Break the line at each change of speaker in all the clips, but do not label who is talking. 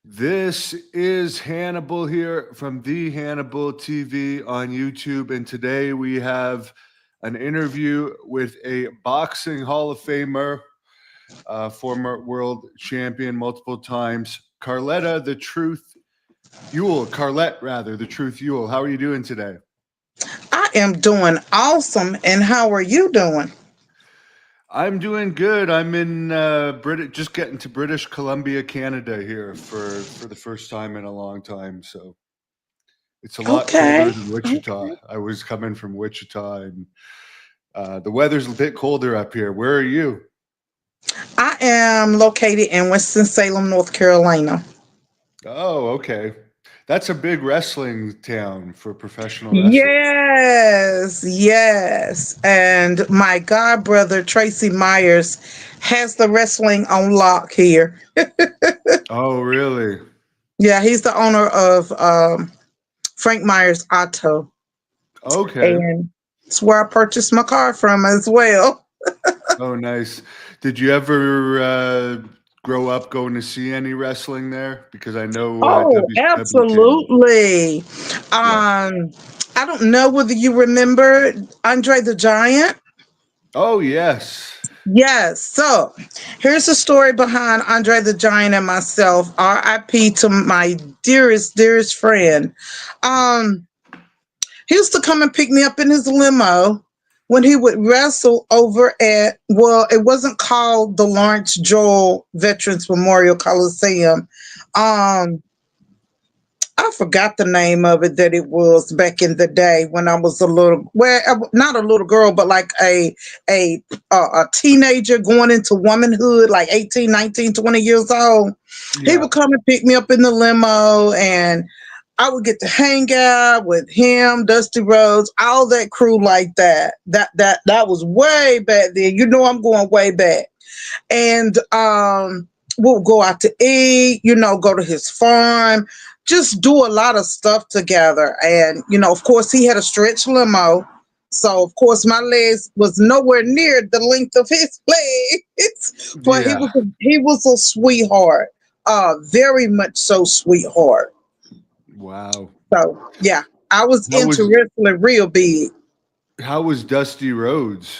This is Hannibal here from the Hannibal TV on YouTube, and today we have an interview with a boxing Hall of Famer, former world champion multiple times, Carletta the Truth Ewell. Carlette, rather, the Truth Ewell. How are you doing today?
I am doing awesome. And how are you doing?
I'm doing good. I'm in just getting to British Columbia, Canada here for the first time in a long time. So it's a lot
Okay.
colder than Wichita. I was coming from Wichita, and the weather's a bit colder up here. Where are you?
I am located in Winston-Salem, North Carolina.
Oh, okay. That's a big wrestling town for professional wrestling.
Yes, yes. And my god brother Tracy Myers has the wrestling on lock here.
Oh, really?
Yeah, he's the owner of Frank Myers Auto.
Okay.
And it's where I purchased my car from as well.
Oh, nice. Did you ever grow up going to see any wrestling there? Because I know
Oh,
WCW came.
absolutely.
Yeah.
I don't know whether you remember Andre the Giant.
Oh, yes.
Yes. So here's the story behind Andre the Giant and myself. R.I.P. to my dearest, dearest friend. Um, he used to come and pick me up in his limo when he would wrestle over at, well, it wasn't called the Lawrence Joel Veterans Memorial Coliseum. Um, I forgot the name of it that it was back in the day when I was a little, well, not a little girl, but like a a teenager going into womanhood, like 18, 19, 20 years old. He
Yeah.
would come and pick me up in the limo, and I would get to hang out with him, Dusty Rhodes, all that crew like that. That was way back then. You know, I'm going way back. And we'll go out to eat, go to his farm, just do a lot of stuff together. And of course, he had a stretch limo, so of course my legs was nowhere near the length of his legs. But he
Yeah.
was a sweetheart, very much so sweetheart.
Wow.
So yeah, I was
How
into
was
wrestling real big.
how was Dusty Rhodes?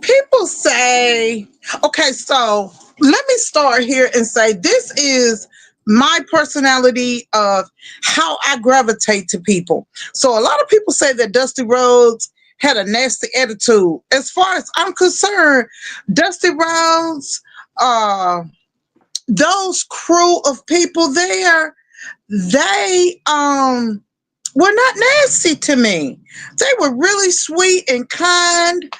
People say, okay, so let me start here and say this is my personality of how I gravitate to people. So a lot of people say that Dusty Rhodes had a nasty attitude. As far as I'm concerned, Dusty Rhodes, uh, those crew of people there, they were not nasty to me. They were really sweet and kind.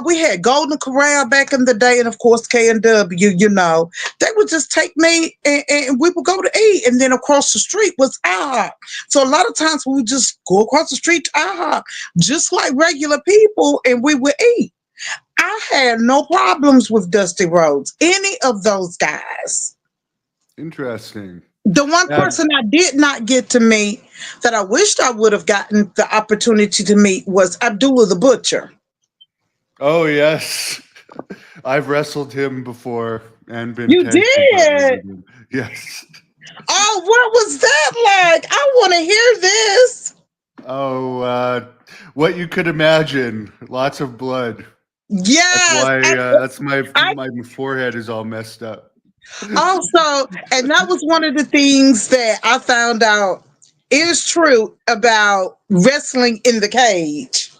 We had Golden Corral back in the day, and of course K&W. They would just take me, and we would go to eat, and then across the street was IHOP. So a lot of times we would just go across the street to IHOP, just like regular people, and we would eat. I had no problems with Dusty Rhodes, any of those guys.
Interesting.
The one
Uh,
person I did not get to meet that I wished I would have gotten the opportunity to meet was Abdullah the Butcher.
oh, yes. I've wrestled him before and been
You
tag team partners
did?
with him. Yes.
Oh, what was that like? I want to hear this.
Oh, what you could imagine. Lots of blood. That's
Yes.
why
And
that's my
I
my forehead is all messed up.
also, and that was one of the things that I found out is true about wrestling in the cage.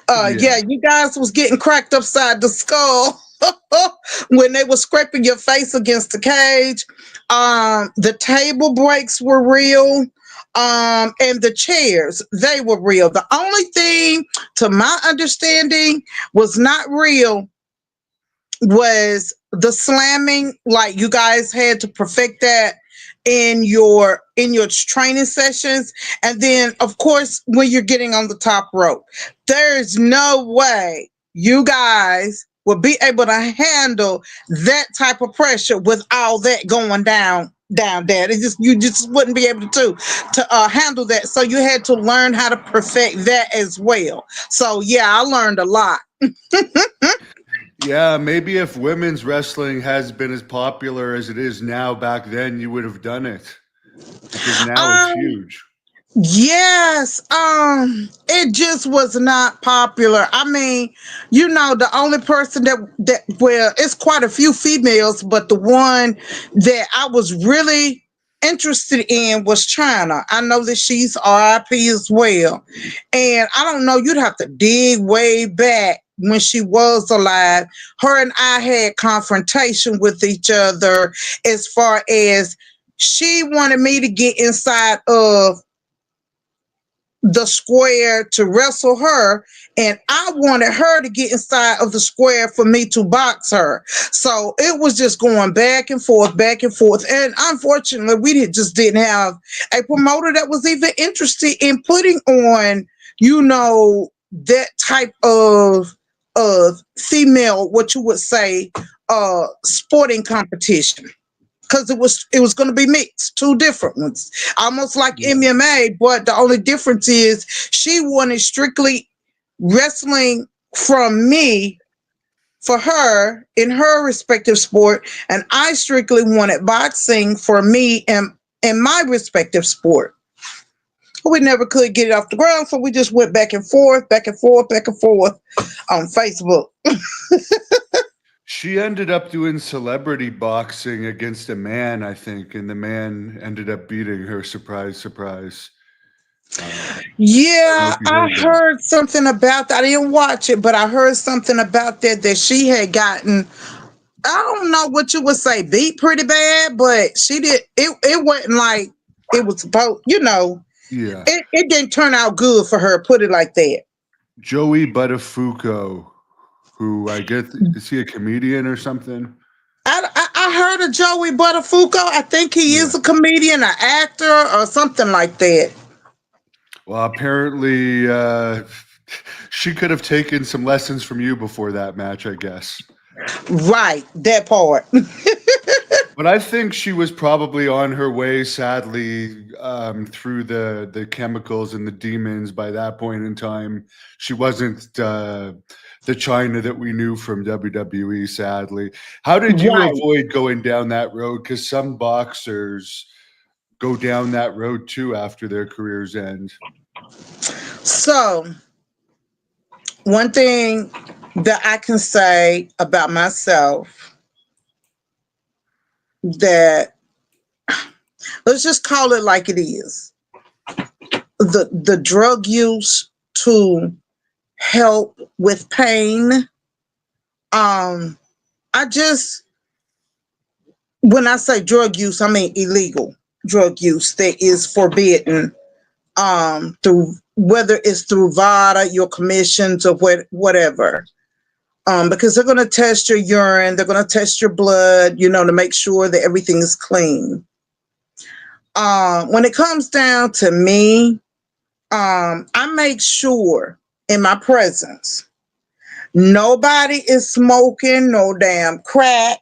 Yeah.
Yeah, you guys was getting cracked upside the skull when they were scraping your face against the cage. The table breaks were real. And the chairs, they were real. The only thing, to my understanding, was not real was the slamming. Like you guys had to perfect that in your training sessions, and then of course when you're getting on the top rope, there's no way you guys will be able to handle that type of pressure with all that going down there. You just wouldn't be able to handle that. So you had to learn how to perfect that as well. So yeah, I learned a lot.
Yeah, maybe if women's wrestling has been as popular as it is now, back then you would have done it because now it's
Um,
huge.
yes, it just was not popular. I mean, the only person that well, it's quite a few females, but the one that I was really interested in was China. I know that she's RIP as well. And I don't know, you'd have to dig way back when she was alive. Her and I had confrontation with each other as far as she wanted me to get inside of the square to wrestle her, and I wanted her to get inside of the square for me to box her. So it was just going back and forth, back and forth. And unfortunately, just didn't have a promoter that was even interested in putting on, that type of female, what you would say, sporting competition, because it was going to be mixed, two different ones, almost like MMA. But the only difference is she wanted strictly wrestling from me for her in her respective sport, and I strictly wanted boxing for me and in my respective sport. We never could get it off the ground, so we just went back and forth, back and forth, back and forth on Facebook.
She ended up doing celebrity boxing against a man, I think, and the man ended up beating her. Surprise, surprise. I don't know
Yeah,
if you
I
heard that.
heard something about that. I didn't watch it, but I heard something about that she had gotten, I don't know what you would say, beat pretty bad, but she did it wasn't like it was supposed,
Yeah.
it didn't turn out good for her, put it like that.
Joey Buttafuoco, who I guess, is he a comedian or something?
I heard of Joey Buttafuoco. I think he
Yeah.
is a comedian, an actor, or something like that.
Well, apparently, she could have taken some lessons from you before that match, I guess.
Right, that part.
But I think she was probably on her way, sadly, through the chemicals and the demons. By that point in time, she wasn't the China that we knew from WWE. Sadly, how did you
Right.
avoid going down that road? Because some boxers go down that road too after their careers end.
So, one thing that I can say about myself, that let's just call it like it is. The drug use to help with pain. I just, when I say drug use, I mean illegal drug use that is forbidden, through, whether it's through VADA, your commissions, or whatever. Because they're going to test your urine, they're going to test your blood, to make sure that everything is clean. When it comes down to me, I make sure in my presence nobody is smoking no damn crack.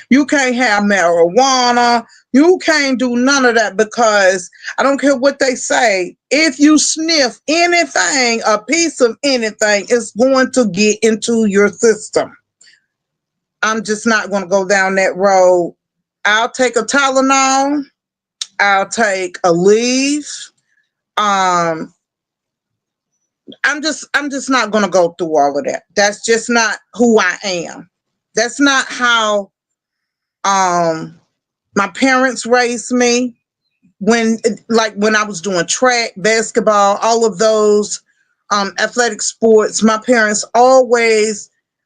You can't have marijuana. You can't do none of that, because I don't care what they say. If you sniff anything, a piece of anything, it's going to get into your system. I'm just not going to go down that road. I'll take a Tylenol. I'll take a leave. Um, I'm just not going to go through all of that. That's just not who I am. That's not how my parents raised me. When I was doing track, basketball, all of those athletic sports, my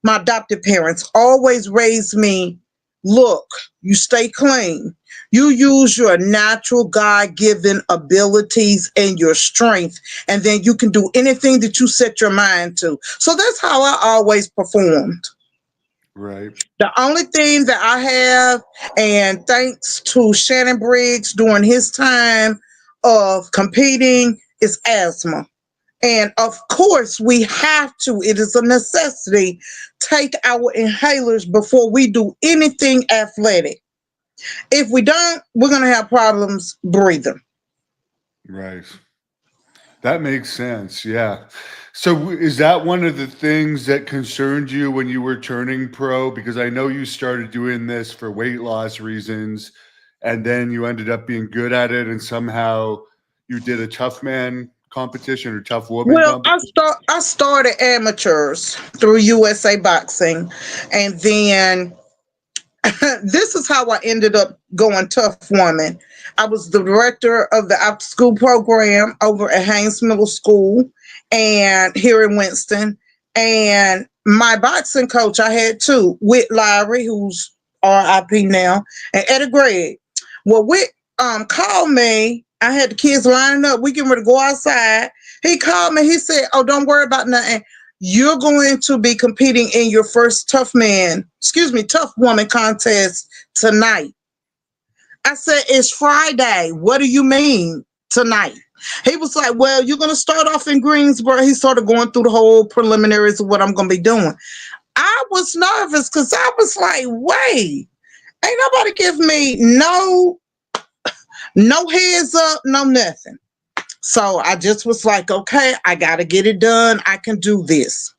adopted parents always raised me, look, you stay clean. You use your natural God-given abilities and your strength, and then you can do anything that you set your mind to. So that's how I always performed.
Right.
The only thing that I have, and thanks to Shannon Briggs during his time of competing, is asthma. And of course, we have to, it is a necessity, take our inhalers before we do anything athletic. If we don't, we're going to have problems breathing.
Right. That makes sense. Yeah. So is that one of the things that concerned you when you were turning pro? Because I know you started doing this for weight loss reasons, and then you ended up being good at it, and somehow you did a tough man competition or tough woman
Well,
competition.
I started amateurs through USA Boxing, and then this is how I ended up going tough woman. I was the director of the after school program over at Haynes Middle School and here in Winston. And my boxing coach, I had two, Whit Lowry, who's RIP now, and Eddie Gregg. Well, Whit called me. I had the kids lining up. We getting ready to go outside. He called me. He said, "Oh, don't worry about nothing. You're going to be competing in your first tough woman contest tonight." I said, "It's Friday. What do you mean tonight?" He was like, "Well, you're going to start off in Greensboro." He started going through the whole preliminaries of what I'm going to be doing. I was nervous because I was like, wait, ain't nobody give me no heads up, no nothing. So I just was like, okay, I got to get it done. I can do this.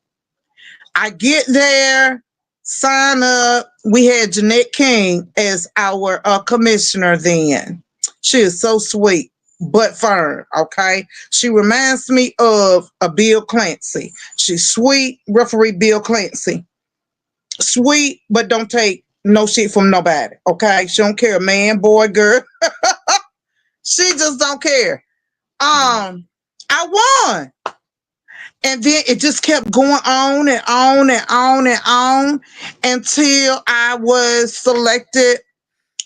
I get there, sign up. We had Jeanette King as our commissioner then. She is so sweet, but firm, okay? She reminds me of a Bill Clancy. She's sweet, referee Bill Clancy. Sweet, but don't take no shit from nobody, okay? She don't care, man, boy, girl. She just don't care. I won. And then it just kept going on and on and on and on until I was selected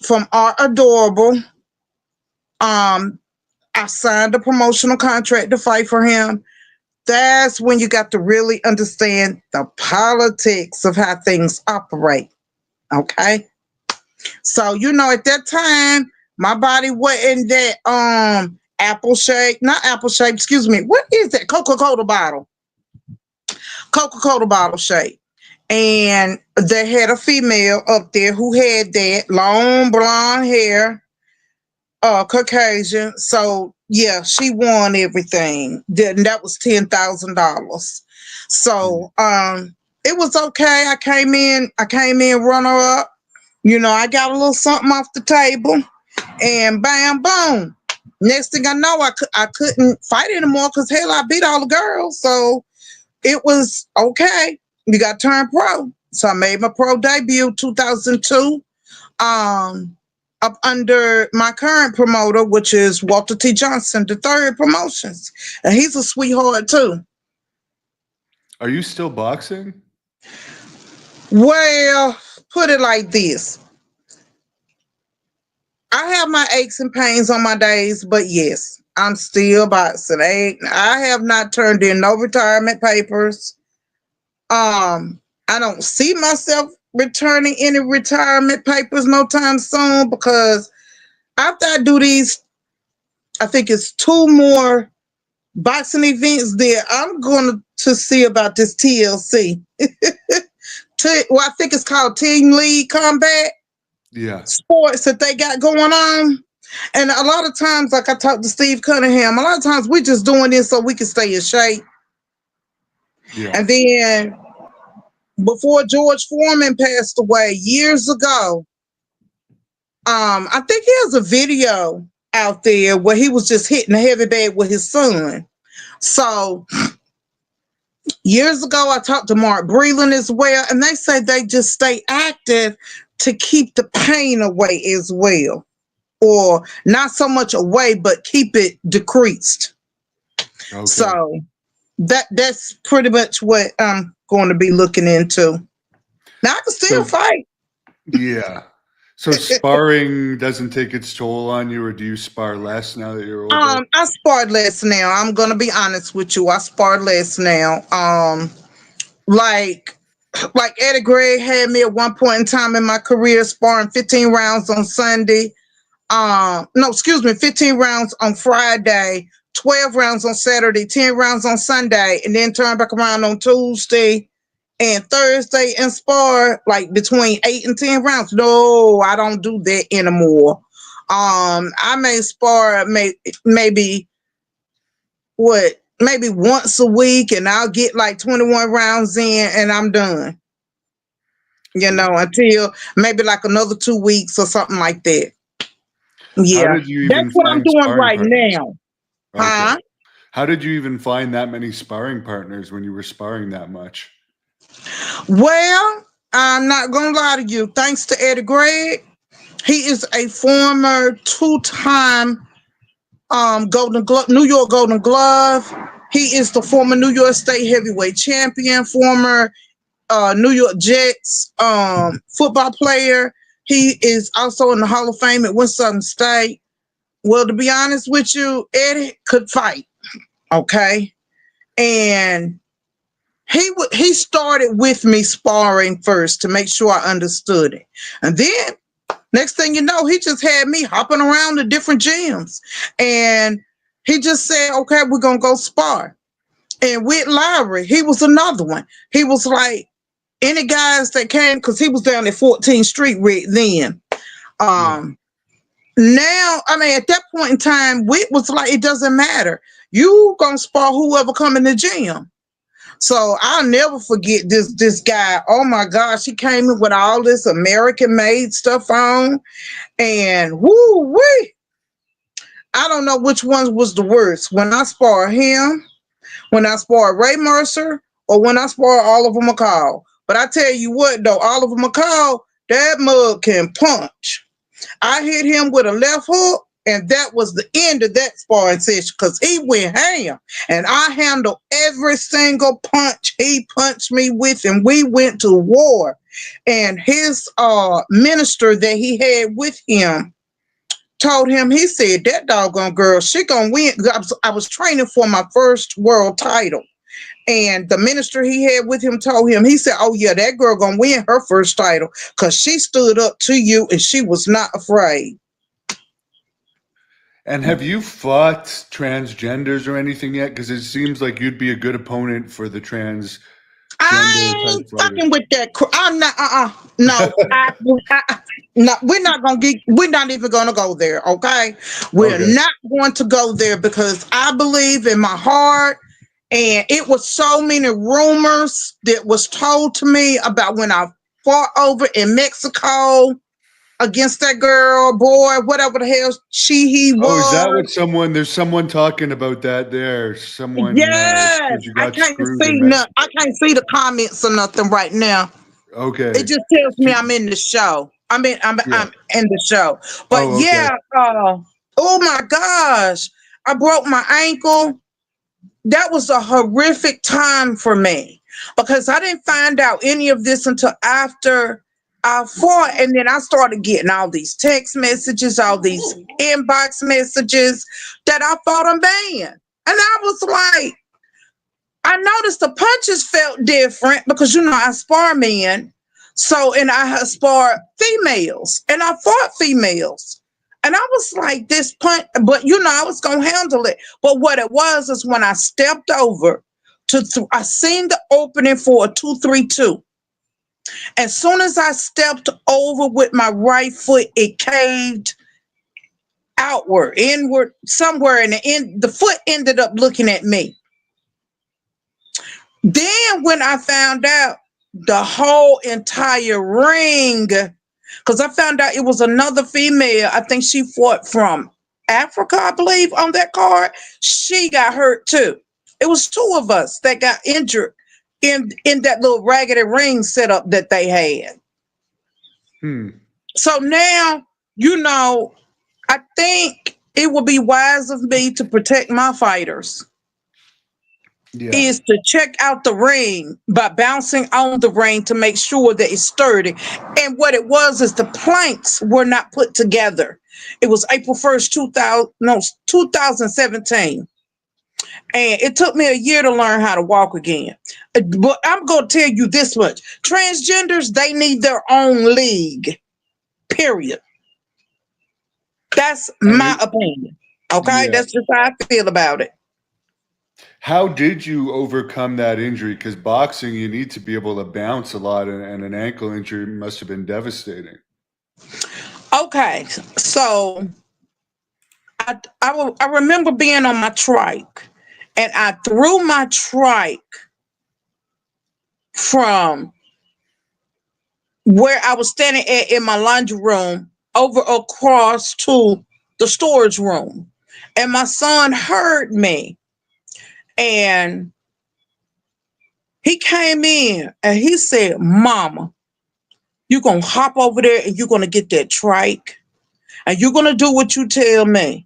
from Art Adorable. I signed a promotional contract to fight for him. That's when you got to really understand the politics of how things operate. Okay. So, at that time, my body wasn't that apple shape, not apple shape, excuse me. What is that? Coca-Cola bottle shape. And they had a female up there who had that long blonde hair, Caucasian. So yeah, she won everything. That was $10,000. So it was okay. I came in runner up. I got a little something off the table, and bam, boom. Next thing I know, I couldn't fight anymore because hell, I beat all the girls. So it was okay. You got to turn pro. So I made my pro debut 2002. Up under my current promoter, which is Walter T. Johnson, the Third Promotions. And he's a sweetheart too.
Are you still boxing?
Well, put it like this. I have my aches and pains on my days, but yes, I'm still boxing. I have not turned in no retirement papers. I don't see myself returning any retirement papers no time soon because after I do these, I think it's 2 more boxing events there. I'm going to see about this TLC. I think it's called Team League Combat.
Yeah.
Sports that they got going on. And a lot of times, like I talked to Steve Cunningham, a lot of times we just doing this so we can stay in shape.
Yeah.
And then before George Foreman passed away years ago, I think he has a video out there where he was just hitting a heavy bag with his son. So years ago, I talked to Mark Breland as well, and they say they just stay active to keep the pain away as well. Or not so much away, but keep it decreased. Okay. So that's pretty much what I'm going to be looking into. Now I can still fight.
Yeah. So sparring doesn't take its toll on you, or do you spar less now that you're older?
I spar less now. I'm gonna be honest with you. I spar less now. Like Eddie Gregg had me at one point in time in my career sparring 15 rounds on Sunday. 15 rounds on Friday, 12 rounds on Saturday, 10 rounds on Sunday, and then turn back around on Tuesday and Thursday and spar like between 8 and 10 rounds. No, I don't do that anymore. I may spar maybe maybe once a week, and I'll get like 21 rounds in and I'm done. Until maybe like another 2 weeks or something like that.
How
Yeah.
did you
That's
even
what I'm
find
doing
sparring
right
partners?
now.
Okay.
Huh?
How did you even find that many sparring partners when you were sparring that much?
Well, I'm not gonna lie to you. Thanks to Eddie Gregg, he is a former two-time New York Golden Glove. He is the former New York State heavyweight champion, former New York Jets football player. He is also in the Hall of Fame at Winston State. Well, to be honest with you, Eddie could fight. Okay, and he started with me sparring first to make sure I understood it, and then next thing you know, he just had me hopping around to different gyms, and he just said, "Okay, we're gonna go spar." And with Lowry, he was another one. He was like, any guys that came, because he was down at 14th Street right then. Now, I mean, at that point in time, Whit was like, it doesn't matter. You gonna spar whoever come in the gym. So I'll never forget this guy. Oh my gosh, he came in with all this American made stuff on, and woo wee. I don't know which one was the worst. When I spar him, when I spar Ray Mercer, or when I spar Oliver McCall. But I tell you what, though, Oliver McCall, that mug can punch. I hit him with a left hook, and that was the end of that sparring session because he went ham. And I handled every single punch he punched me with, and we went to war. And his minister that he had with him told him, he said, that doggone girl, she gonna win. I was training for my first world title. And the minister he had with him told him, he said, oh yeah, that girl gonna win her first title because she stood up to you and she was not afraid.
And have you fought transgenders or anything yet? Because it seems like you'd be a good opponent for the transgender
I ain't
type fighters.
fucking with that. I'm not. No, no. We're not even gonna go there. Okay, we're
Okay.
not going to go there because I believe in my heart. And it was so many rumors that was told to me about when I fought over in Mexico against that girl, boy, whatever the hell he
Oh, is that
was.
what there's someone talking about that there? Someone
Yes,
said you
I
got
can't
screwed
see
in
nothing. I
Mexico.
can't see the comments or nothing right now. It
Okay.
just tells me I'm in the show. I'm in
Yeah.
in the show. But
Oh, okay.
yeah, oh my gosh, I broke my ankle. That was a horrific time for me because I didn't find out any of this until after I fought. And then I started getting all these text messages, all these inbox messages that I fought on banned. And I was like, I noticed the punches felt different because, I spar men. So, and I spar females and I fought females. And I was like, this punch, but I was going to handle it. But what it was is when I stepped over I seen the opening for a 2-3-2. As soon as I stepped over with my right foot, it caved outward, inward, somewhere in the end. The foot ended up looking at me. Then when I found out the whole entire ring, because I found out it was another female, I think she fought from Africa, I believe, on that card. She got hurt too. It was two of us that got injured in that little raggedy ring setup that they had. So now, I think it would be wise of me to protect my fighters.
Yeah.
Is to check out the ring by bouncing on the ring to make sure that it's sturdy. And what it was is the planks were not put together. It was April 1st, 2017. And it took me a year to learn how to walk again. But I'm going to tell you this much. Transgenders, they need their own league. Period. That's my opinion. Okay?
Yeah.
That's just how I feel about it.
How did you overcome that injury? Because boxing, you need to be able to bounce a lot, and an ankle injury must have been devastating.
Okay, so I remember being on my trike, and I threw my trike from where I was standing at in my laundry room over across to the storage room. And my son heard me, and he came in and he said, Mama, you're going to hop over there and you're going to get that trike and you're going to do what you tell me.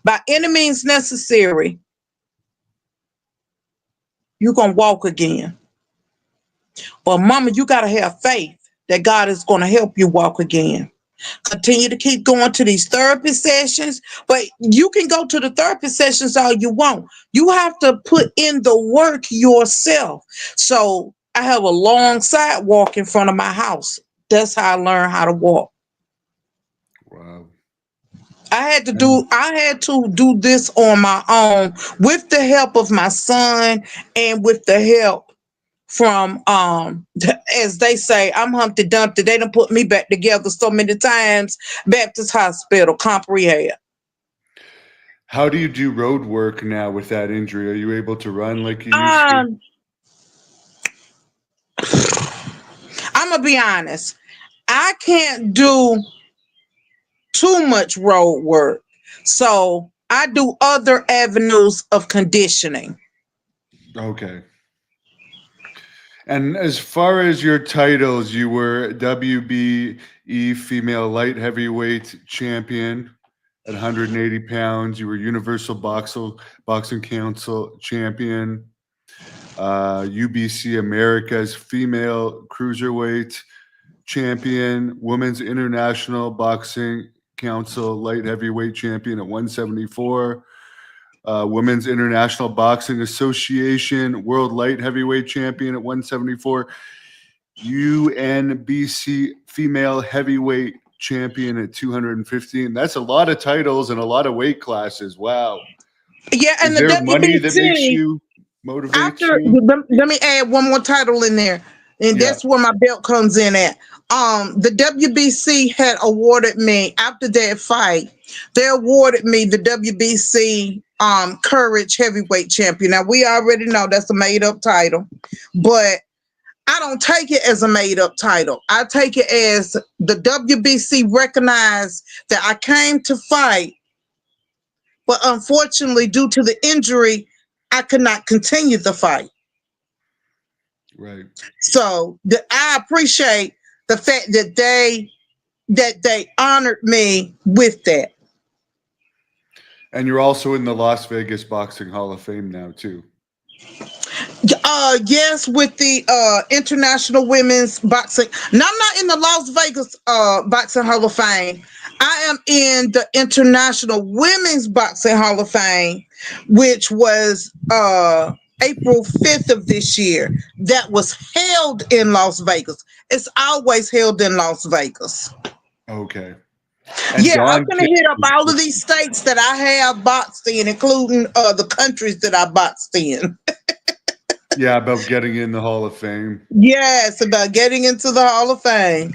By any means necessary, you're going to walk again. But Mama, you got to have faith that God is going to help you walk again. Continue to keep going to these therapy sessions, but you can go to the therapy sessions all you want. You have to put in the work yourself. So I have a long sidewalk in front of my house. That's how I learned how to walk.
Wow.
I had to do this on my own with the help of my son and with the help from as they say, I'm Humpty Dumpty. They done put me back together so many times. Baptist Hospital, comp rehab.
How do you do road work now with that injury? Are you able to run like you used to?
I'm gonna be honest. I can't do too much road work. So I do other avenues of conditioning.
Okay. And as far as your titles, you were WBE Female Light Heavyweight Champion at 180 pounds. You were Universal Boxing Council Champion, UBC America's Female Cruiserweight Champion, Women's International Boxing Council Light Heavyweight Champion at 174. Women's International Boxing Association World Light Heavyweight Champion at 174, UNBC Female Heavyweight Champion at 215. That's a lot of titles and a lot of weight classes. Wow.
Yeah, and
is
the
there
WBC,
money that makes you motivate you?
Let me add one more title in there, and that's where my belt comes in at. The WBC had awarded me after that fight. They awarded me the WBC Courage Heavyweight Champion. Now we already know that's a made-up title, but I don't take it as a made-up title. I take it as the WBC recognized that I came to fight, but unfortunately, due to the injury, I could not continue the fight.
Right.
So I appreciate the fact that they honored me with that.
And you're also in the Las Vegas Boxing Hall of Fame now, too.
Yes, with the International Women's Boxing. Now, I'm not in the Las Vegas Boxing Hall of Fame. I am in the International Women's Boxing Hall of Fame, which was April 5th of this year. That was held in Las Vegas. It's always held in Las Vegas.
Okay. And
yeah, I'm going to hit up all of these states that I have boxed in, including the countries that I boxed in.
Yeah, about getting in the Hall of Fame.
Yes, about getting into the Hall of Fame.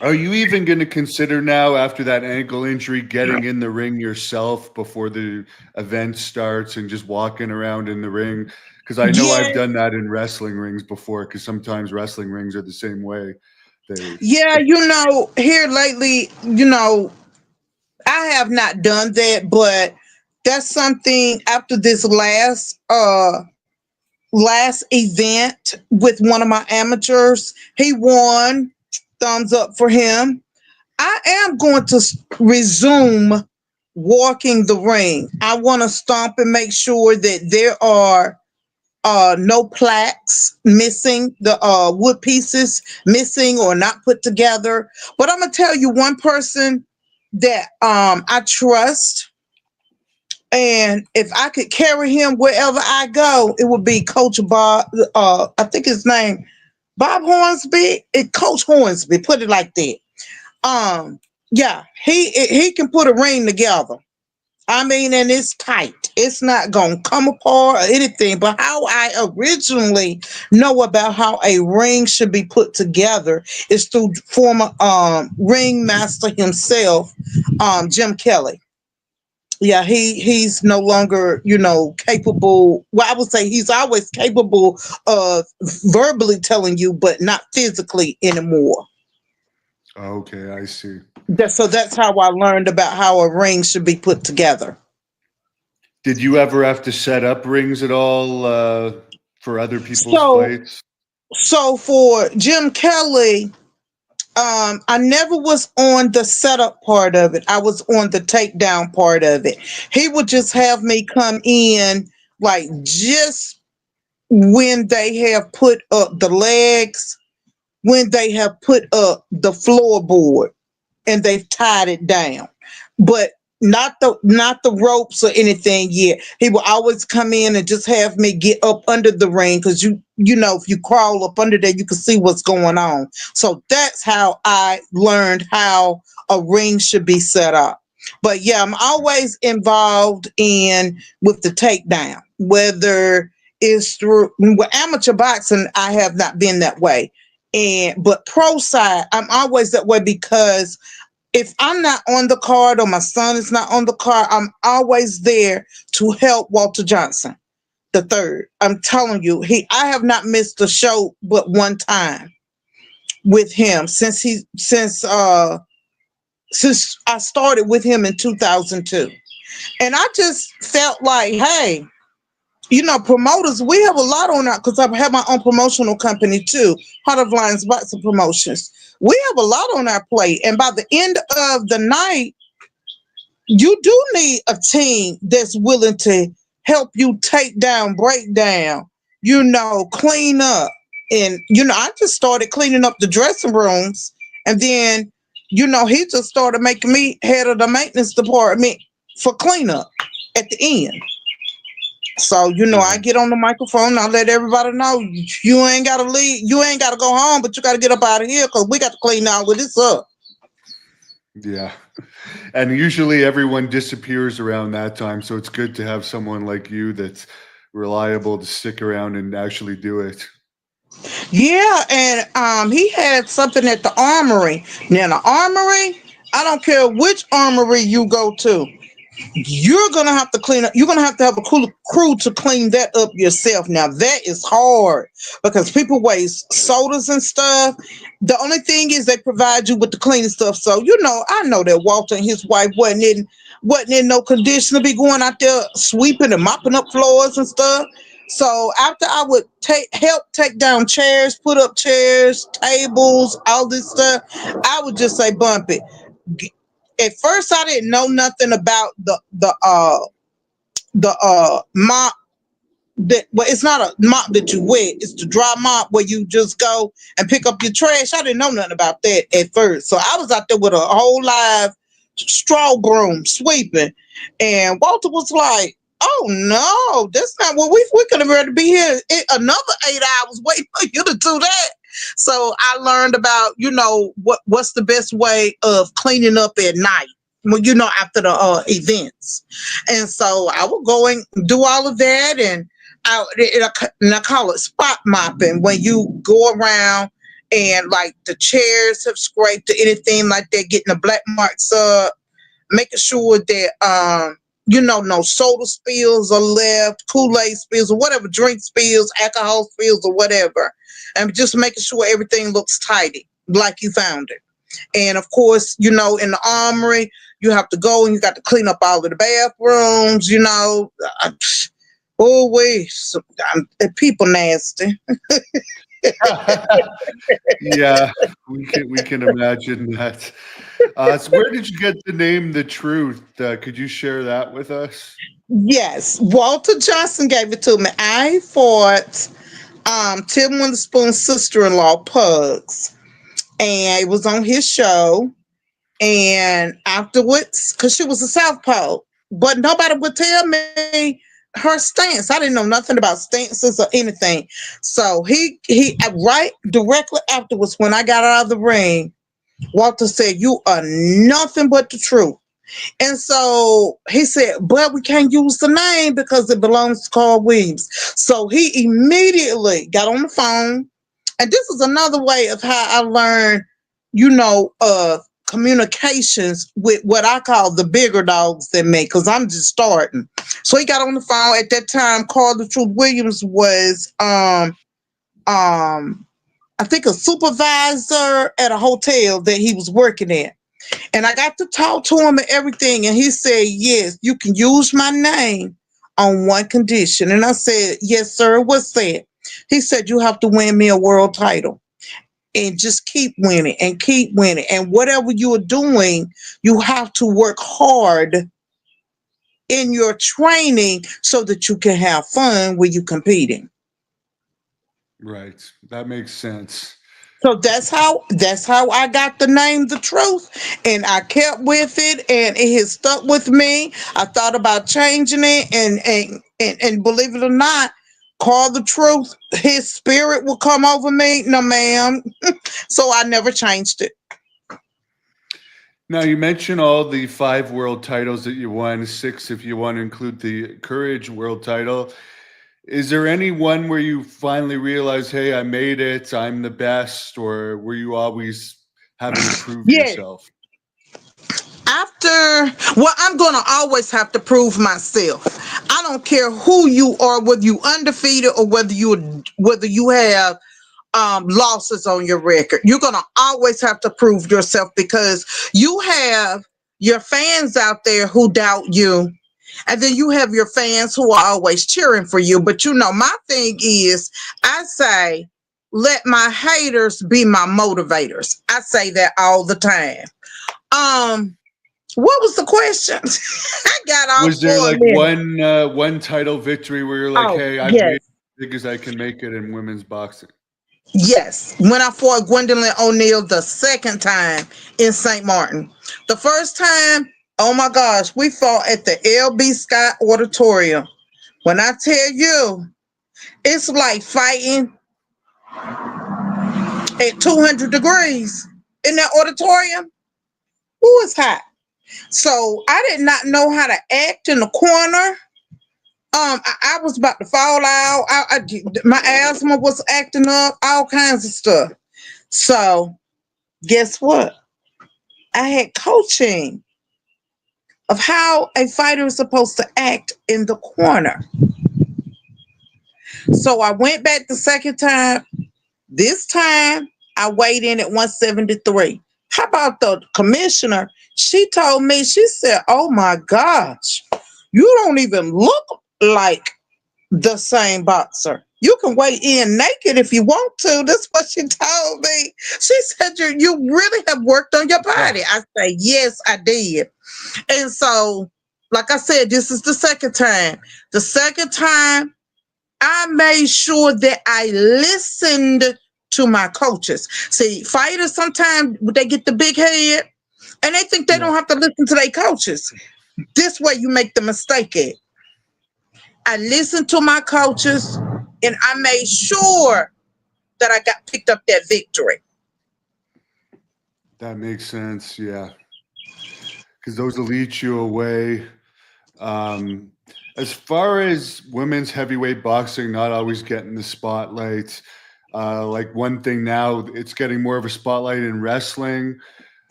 Are you even going to consider now, after that ankle injury, getting in the ring yourself before the event starts and just walking around in the ring? Because I know I've done that in wrestling rings before, because sometimes wrestling rings are the same way.
Yeah, here lately, I have not done that, but that's something after this last event with one of my amateurs. He won. Thumbs up for him. I am going to resume walking the ring. I want to stomp and make sure that there are no plaques missing, the wood pieces missing or not put together. But I'm gonna tell you one person that I trust, and if I could carry him wherever I go, it would be Coach Bob. I think his name Bob Hornsby. Coach Hornsby. Put it like that. Yeah, he can put a ring together. I mean, and it's tight. It's not going to come apart or anything. But how I originally know about how a ring should be put together is through former ring master himself, Jim Kelly. Yeah, he's no longer, capable. Well, I would say he's always capable of verbally telling you, but not physically anymore.
Okay, I see.
So that's how I learned about how a ring should be put together.
Did you ever have to set up rings at all for other people's
So
fights?
so for Jim Kelly, I never was on the setup part of it. I was on the takedown part of it. He would just have me come in like just when they have put up the legs, when they have put up the floorboard and they've tied it down. But not the ropes or anything yet. He will always come in and just have me get up under the ring because if you crawl up under there, you can see what's going on. So that's how I learned how a ring should be set up. But yeah, I'm always involved in with the takedown, whether it's through amateur boxing. I have not been that way, but pro side, I'm always that way because if I'm not on the card or my son is not on the card, I'm always there to help Walter Johnson the third. I'm telling you, I have not missed a show but one time with him since I started with him in 2002. And I just felt like, hey, promoters, we have a lot on our, because I have my own promotional company too, Heart of Lions Boxing Promotions. We have a lot on our plate. And by the end of the night, you do need a team that's willing to help you take down, break down, clean up. And, I just started cleaning up the dressing rooms. And then, he just started making me head of the maintenance department for cleanup at the end. So, I get on the microphone, I let everybody know you ain't got to leave, you ain't got to go home, but you got to get up out of here because we got to clean all of this up.
Yeah. And usually everyone disappears around that time. So it's good to have someone like you that's reliable to stick around and actually do it.
Yeah, and he had something at the armory. Now, the armory, I don't care which armory you go to, you're gonna have to clean up. You're gonna have to have a cool crew to clean that up yourself. Now that is hard because people waste sodas and stuff. The only thing is they provide you with the cleaning stuff. So I know that Walter and his wife wasn't in no condition to be going out there sweeping and mopping up floors and stuff. So after I would help take down chairs, put up chairs, tables, all this stuff, I would just say bump it. At first I didn't know nothing about the mop that, well, it's not a mop that you wet, it's the dry mop where you just go and pick up your trash. I didn't know nothing about that at first. So I was out there with a whole live straw broom sweeping, and Walter was like, oh no, that's not what we could have ready to be here another 8 hours waiting for you to do that. So I learned about, what's the best way of cleaning up at night, after the events. And so I would go and do all of that. And I call it spot mopping, when you go around and like the chairs have scraped or anything like that, getting the black marks up, making sure that, no soda spills are left, Kool-Aid spills or whatever, drink spills, alcohol spills or whatever. And just making sure everything looks tidy, like you found it. And of course, in the armory, you have to go and you got to clean up all of the bathrooms, people nasty.
Yeah, we can imagine that. So where did you get the name The Truth? Could you share that with us?
Yes, Walter Johnson gave it to me. I fought Tim Witherspoon's sister-in-law, Pugs, and it was on his show. And afterwards, because she was a southpaw, but nobody would tell me her stance. I didn't know nothing about stances or anything. So he right directly afterwards, when I got out of the ring, Walter said, "You are nothing but the truth." And so he said, "But we can't use the name because it belongs to Carl Williams." So he immediately got on the phone. And this is another way of how I learned, communications with what I call the bigger dogs than me, because I'm just starting. So he got on the phone at that time. Carl the Truth Williams was I think a supervisor at a hotel that he was working at. And I got to talk to him and everything. And he said, yes, you can use my name on one condition. And I said, yes, sir. What's that? He said, you have to win me a world title and just keep winning and keep winning. And whatever you are doing, you have to work hard in your training so that you can have fun when you're competing.
Right. That makes sense.
So that's how I got the name The Truth, and I kept with it, and it has stuck with me. I thought about changing it, and believe it or not, Call the Truth, his spirit will come over me. No, ma'am. So I never changed it.
Now, you mentioned all the 5 world titles that you won, 6 if you want to include the Courage world title. Is there any one where you finally realized, hey, I made it, I'm the best, or were you always having to prove yourself?
I'm going to always have to prove myself. I don't care who you are, whether you undefeated or whether you have losses on your record. You're going to always have to prove yourself, because you have your fans out there who doubt you. And then you have your fans who are always cheering for you. But my thing is, I say, let my haters be my motivators. I say that all the time. What was the question? I got off.
Was there like one title victory where you're like, hey, I've made it as big as I can make it in women's boxing?
Yes. When I fought Gwendolyn O'Neal the second time in St. Martin. The first time, oh my gosh, we fought at the L.B. Scott Auditorium. When I tell you, it's like fighting at 200 degrees in that auditorium. Ooh, it's hot. So I did not know how to act in the corner. I was about to fall out. My asthma was acting up, all kinds of stuff. So guess what? I had coaching of how a fighter is supposed to act in the corner. So I went back the second time. This time I weighed in at 173. How about the commissioner? She told me, she said, oh my gosh, you don't even look like the same boxer. You can weigh in naked if you want to. That's what she told me. She said, you really have worked on your body. I said, yes, I did. And so, like I said, this is the second time. The second time, I made sure that I listened to my coaches. See, fighters sometimes they get the big head and they think they don't have to listen to their coaches. This way you make the mistake at. I listened to my coaches and I made sure that I picked up that victory.
That makes sense, yeah. Because those will lead you away. As far as women's heavyweight boxing not always getting the spotlight, like one thing now, it's getting more of a spotlight in wrestling.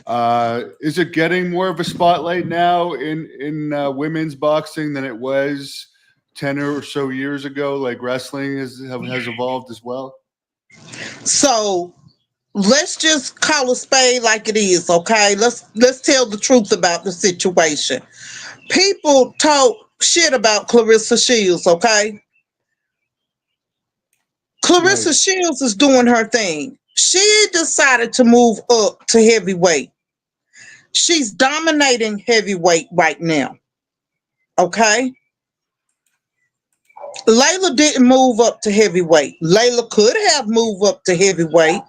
Is it getting more of a spotlight now in women's boxing than it was 10 or so years ago? Like wrestling has evolved as well?
So let's just call a spade like it is, okay? Let's tell the truth about the situation. People talk shit about Clarissa Shields, okay? Clarissa Shields is doing her thing. She decided to move up to heavyweight. She's dominating heavyweight right now, okay? Layla didn't move up to heavyweight. Layla could have moved up to heavyweight,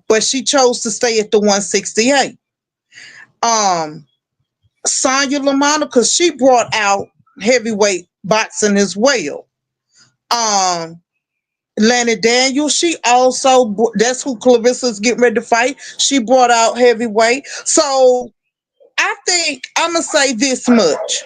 but she chose to stay at the 168. Sonya LaMonica, she brought out heavyweight boxing as well. Lanny Daniels, she also, that's who Clarissa's getting ready to fight. She brought out heavyweight. So I think I'm going to say this much.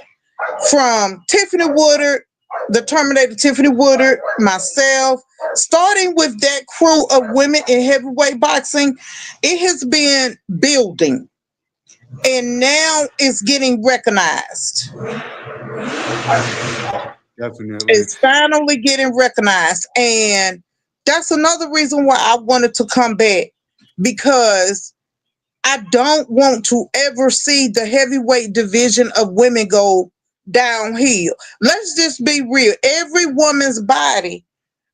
From Tiffany Woodard the Terminator Tiffany Woodard, myself, starting with that crew of women in heavyweight boxing, it has been building and now it's getting recognized.
Definitely.
It's finally getting recognized. And that's another reason why I wanted to come back, because I don't want to ever see the heavyweight division of women go downhill. Let's just be real. Every woman's body,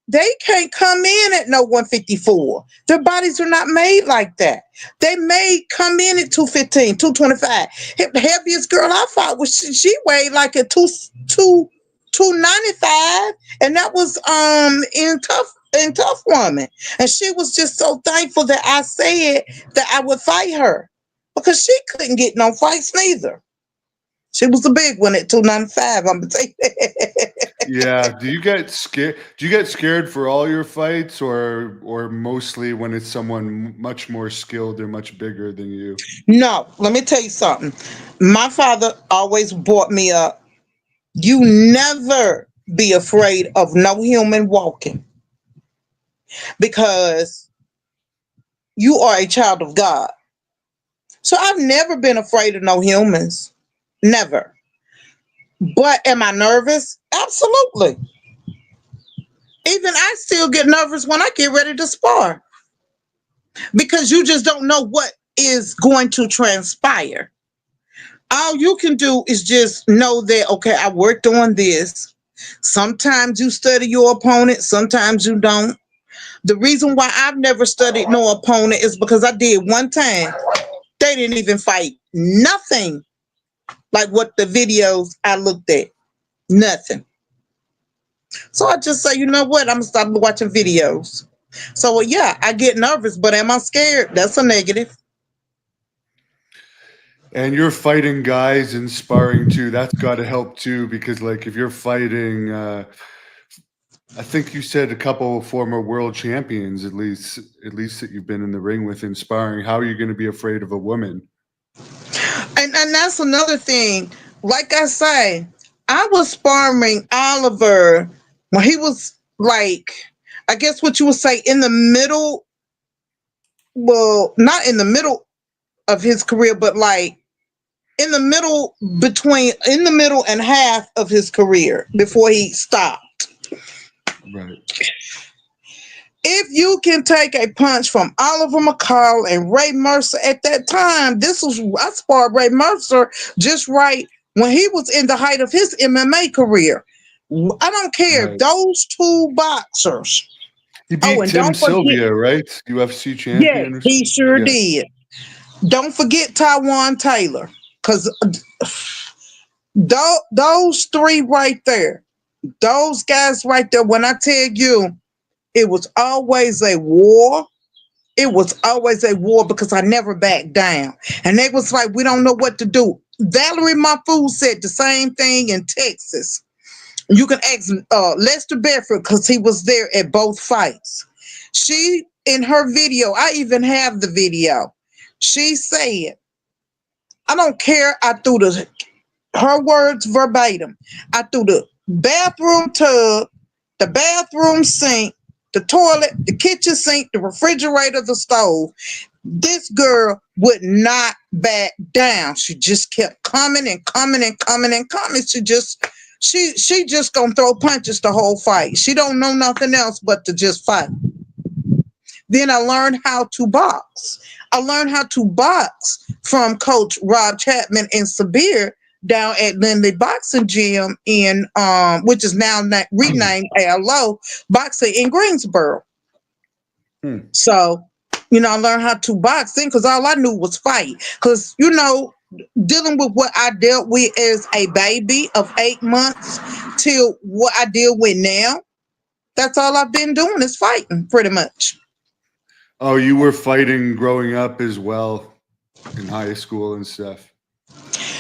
they can't come in at no 154. Their bodies are not made like that. They may come in at 215, 225. The heaviest girl I fought was she weighed like a 295, and that was in Tough Woman. And she was just so thankful that I said that I would fight her, because she couldn't get no fights neither. She was a big one at 295. I'm gonna say that.
Yeah. Do you get scared? Do you get scared for all your fights, or mostly when it's someone much more skilled or much bigger than you?
No, let me tell you something. My father always brought me up. You never be afraid of no human walking, because you are a child of God. So I've never been afraid of no humans. Never. But am I nervous? Absolutely. Even I still get nervous when I get ready to spar, because you just don't know what is going to transpire. All you can do is just know that, okay, I worked on this. Sometimes you study your opponent, sometimes you don't. The reason why I've never studied no opponent is because I did one time. They didn't even fight nothing like what the videos I looked at. Nothing. So I just say, you know what? I'm gonna stop watching videos. So yeah, I get nervous, but am I scared? That's a negative.
And you're fighting guys and sparring too. That's got to help too, because like if you're fighting, I think you said a couple of former world champions, at least that you've been in the ring with in sparring. How are you going to be afraid of a woman?
And that's another thing. Like I say, I was sparring Oliver when he was like, I guess what you would say in the middle. Well, not in the middle of his career, but like in the middle and half of his career before he stopped.
Right.
If you can take a punch from Oliver McCall and Ray Mercer at that time, I sparred Ray Mercer just right when he was in the height of his MMA career. I don't care.
Right.
Those two boxers.
He beat
And
Tim
don't forget,
Sylvia, right? UFC
yeah,
champion.
he sure
Yeah.
did. Don't forget Taiwan Taylor, because those three right there, those guys right there, when I tell you, it was always a war. It was always a war, because I never backed down. And they was like, we don't know what to do. Valerie Mafu said the same thing in Texas. You can ask Lester Bedford, because he was there at both fights. She, in her video, I even have the video. She said, I don't care. I threw her words verbatim. I threw the bathroom tub, the bathroom sink, the toilet, the kitchen sink, the refrigerator, the stove. This girl would not back down. She just kept coming and coming and coming and coming. She just gonna throw punches the whole fight. She don't know nothing else but to just fight. Then I learned how to box. I learned how to box from Coach Rob Chapman and Sabir down at Lindley Boxing Gym in which is now renamed ALO Boxing in Greensboro. So, I learned how to box then, because all I knew was fight. Because, dealing with what I dealt with as a baby of 8 months till what I deal with now, that's all I've been doing is fighting, pretty much.
Oh, you were fighting growing up as well in high school and stuff.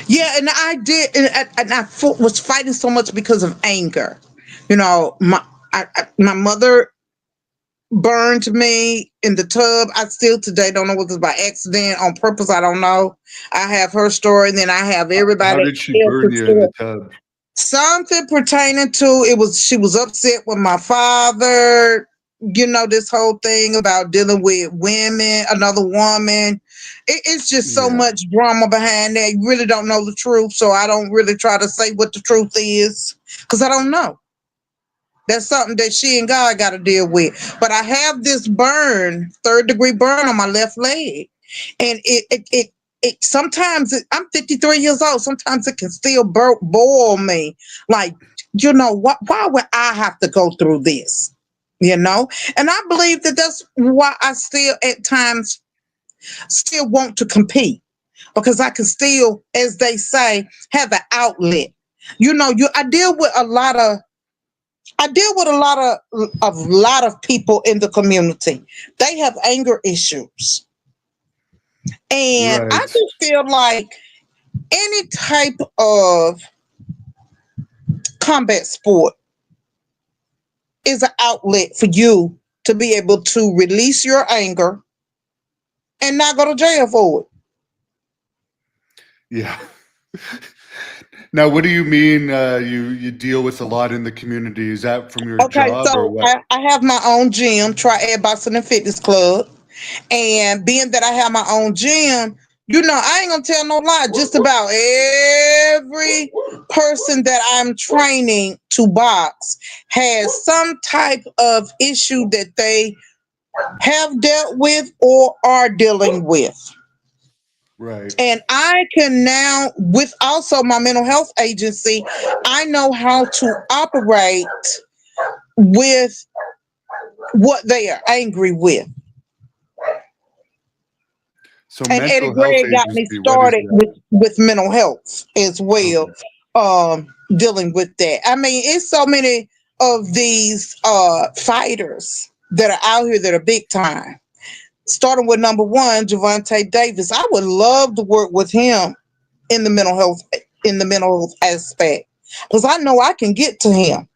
Yeah, and I did, and I was fighting so much because of anger. My mother burned me in the tub. I still today don't know whether it's by accident, on purpose. I don't know. I have her story, and then I have everybody.
How did she burn you in the tub?
Something pertaining to she was upset with my father, this whole thing about dealing with women, another woman. It's just so
Yeah.
much drama behind that. You really don't know the truth, so I don't really try to say what the truth is because I don't know. That's something that she and God got to deal with. But I have this burn, third-degree burn on my left leg, and it sometimes I'm 53 years old. Sometimes it can still boil me. Like, why would I have to go through this? And I believe that that's why I still at times still want to compete, because I can still, as they say, have an outlet. I deal with a lot of people in the community. They have anger issues. And I
Right.
just feel like any type of combat sport is an outlet for you to be able to release your anger and not go to jail for it.
Yeah. Now, what do you mean you deal with a lot in the community? Is that from your
Okay,
job or
so
what?
I have my own gym, Triad Boxing and Fitness Club. And being that I have my own gym, I ain't gonna tell no lie. Just about every person that I'm training to box has some type of issue that they have dealt with or are dealing with.
Right.
And I can now, with also my mental health agency, I know how to operate with what they are angry with.
So
And Eddie
mental health
Gregg got me
agency, what is
started
that?
with mental health as well,
Okay.
dealing with that. I mean, it's so many of these fighters that are out here that are big time. Starting with number one, Javante Davis. I would love to work with him in the mental health aspect, because I know I can get to him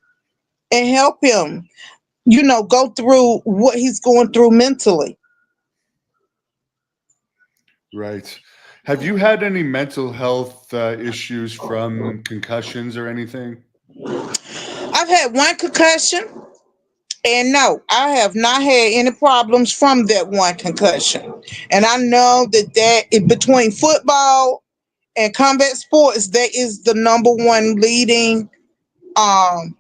and help him, go through what he's going through mentally.
Right. Have you had any mental health issues from concussions or anything?
I've had one concussion. And no, I have not had any problems from that one concussion. And I know that between football and combat sports, that is the number one leading, um,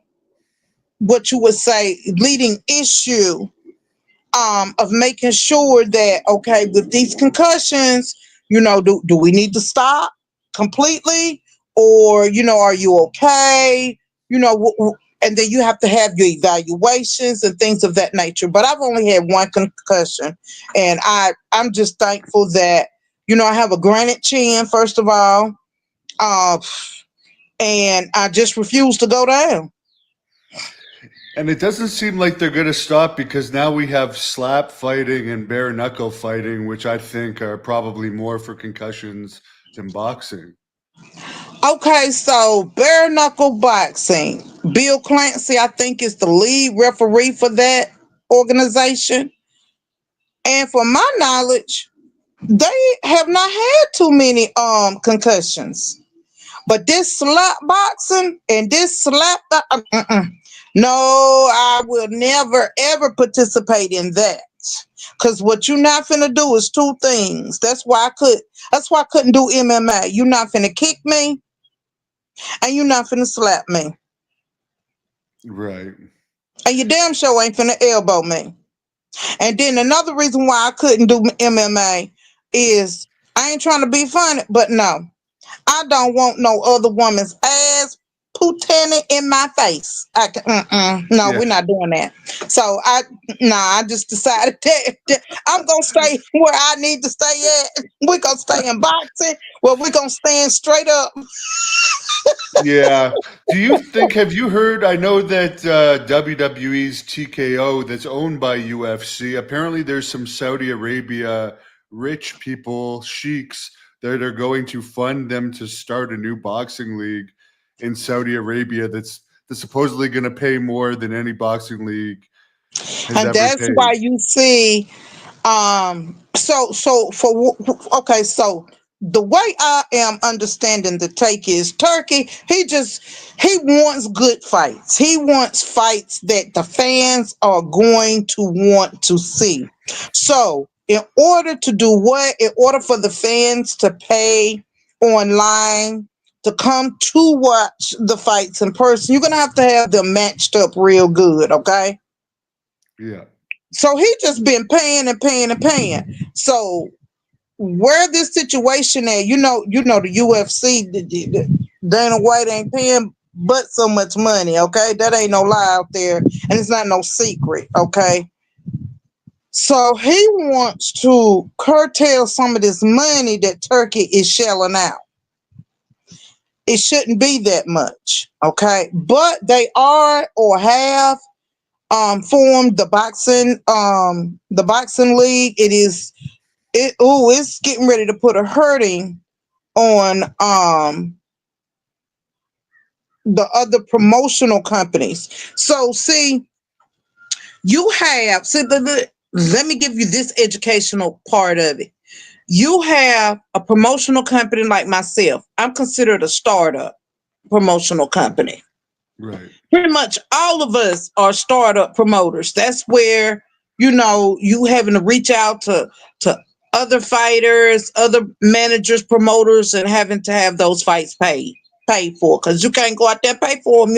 what you would say, leading issue, of making sure that, okay, with these concussions, do we need to stop completely? Or, are you okay? And then you have to have your evaluations and things of that nature. But I've only had one concussion, and I'm just thankful that, I have a granite chin, first of all, uh, and I just refuse to go down.
And it doesn't seem like they're going to stop because now we have slap fighting and bare knuckle fighting, which I think are probably more for concussions than boxing.
Okay, so bare knuckle boxing. Bill Clancy, I think, is the lead referee for that organization. And for my knowledge, they have not had too many concussions. But this slap boxing and this no, I will never ever participate in that. Cause what you're not finna do is two things. That's why I couldn't do MMA. You're not finna kick me and you're not finna slap me.
Right.
And you damn sure ain't finna elbow me. And then another reason why I couldn't do MMA is I ain't trying to be funny, but no. I don't want no other woman's ass putting in my face. No,
Yeah.
we're not doing that. So I just decided that I'm gonna stay where I need to stay at. We're gonna stay in boxing, where we're gonna stand straight up.
Yeah. Do you think, have you heard? I know that WWE's TKO that's owned by UFC, apparently there's some Saudi Arabia rich people, sheiks, that are going to fund them to start a new boxing league in Saudi Arabia that's supposedly going to pay more than any boxing league has
And
ever
that's why
paid.
you see, so for okay, so the way I am understanding the take is Turkey, he wants good fights. He wants fights that the fans are going to want to see. So in order to do what? In order for the fans to pay online to come to watch the fights in person, you're gonna have to have them matched up real good, okay?
Yeah.
So he just been paying and paying and paying. So where this situation at, the UFC, Dana White ain't paying but so much money, okay? That ain't no lie out there, and it's not no secret, okay? So he wants to curtail some of this money that Turkey is shelling out. It shouldn't be that much, okay? But they are or have formed the boxing league. It's getting ready to put a hurting on the other promotional companies. So see, let me give you this educational part of it. You have a promotional company like myself. I'm considered a startup promotional company.
Right.
Pretty much all of us are startup promoters. That's where, you having to reach out to other fighters, other managers, promoters, and having to have those fights paid for, because you can't go out there and pay for them.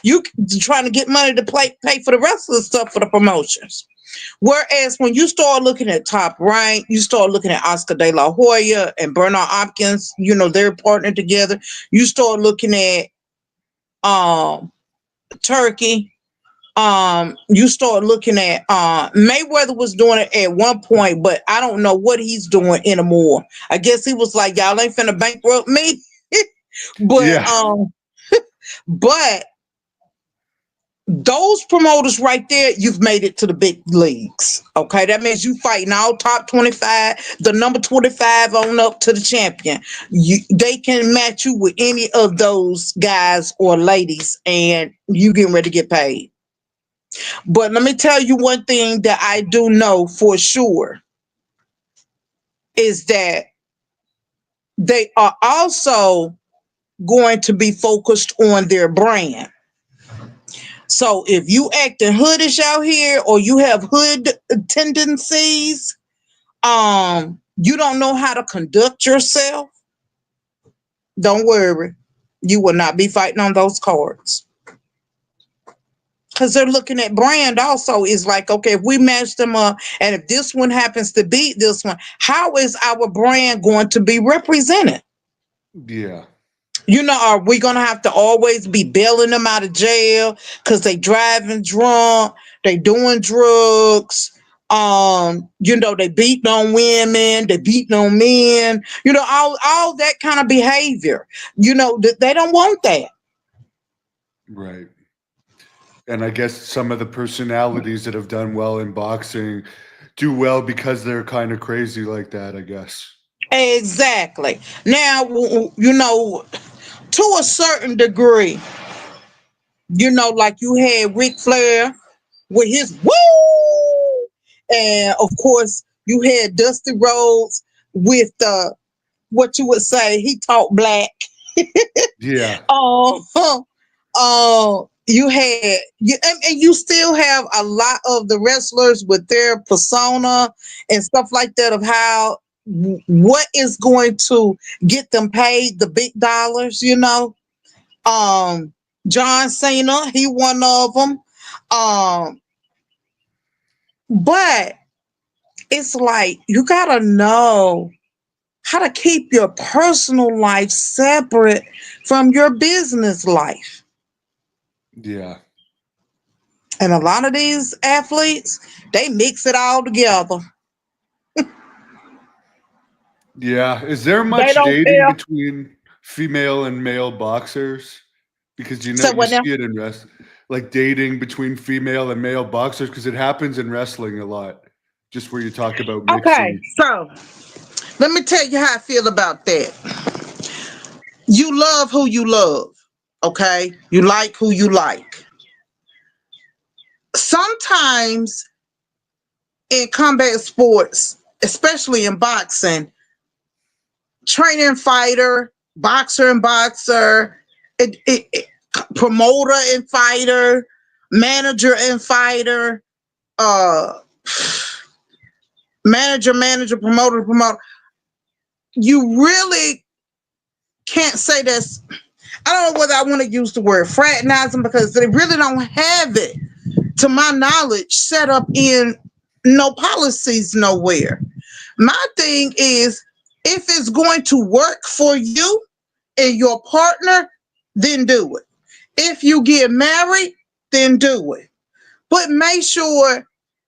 You trying to get money to pay for the rest of the stuff for the promotions. Whereas when you start looking at Top Rank, you start looking at Oscar De La Hoya and Bernard Hopkins, they're partnered together. You start looking at Turkey. You start looking at Mayweather was doing it at one point, but I don't know what he's doing anymore. I guess he was like, y'all ain't finna bankrupt me.
Yeah.
But those promoters right there, you've made it to the big leagues. Okay, that means you fighting all top 25, the number 25 on up to the champion. They can match you with any of those guys or ladies, and you getting ready to get paid. But let me tell you one thing that I do know for sure is that they are also going to be focused on their brand. So if you acting hoodish out here or you have hood tendencies, you don't know how to conduct yourself, don't worry. You will not be fighting on those cards. Because they're looking at brand also is like, okay, if we match them up and if this one happens to beat this one, how is our brand going to be represented?
Yeah.
Are we going to have to always be bailing them out of jail because they driving drunk, they doing drugs, they beating on women, they beating on men, all that kind of behavior. They don't want that.
Right. And I guess some of the personalities that have done well in boxing do well because they're kind of crazy like that, I guess.
Exactly. Now, to a certain degree, like you had Ric Flair with his woo, and of course you had Dusty Rhodes with what you would say he talked black.
Yeah.
You had and you still have a lot of the wrestlers with their persona and stuff like that of how what is going to get them paid the big dollars, John Cena, he one of them. But it's like you gotta know how to keep your personal life separate from your business life.
Yeah.
And a lot of these athletes, they mix it all together.
Yeah. Is there
They
much
don't
dating
care.
between female and male boxers? Because
So
you
when
see it in wrestling, like dating between female and male boxers, because it happens in wrestling a lot. Just where you talk about
okay,
mixing.
so let me tell you how I feel about that. You love who you love, okay? You like who you like. Sometimes in combat sports, especially in boxing, training fighter, boxer and boxer, promoter and fighter, manager and fighter, uh, manager, promoter. You really can't say this. I don't know whether I want to use the word fraternizing because they really don't have it, to my knowledge, set up in no policies nowhere. My thing is, if it's going to work for you and your partner, then do it. If you get married, then do it. But make sure,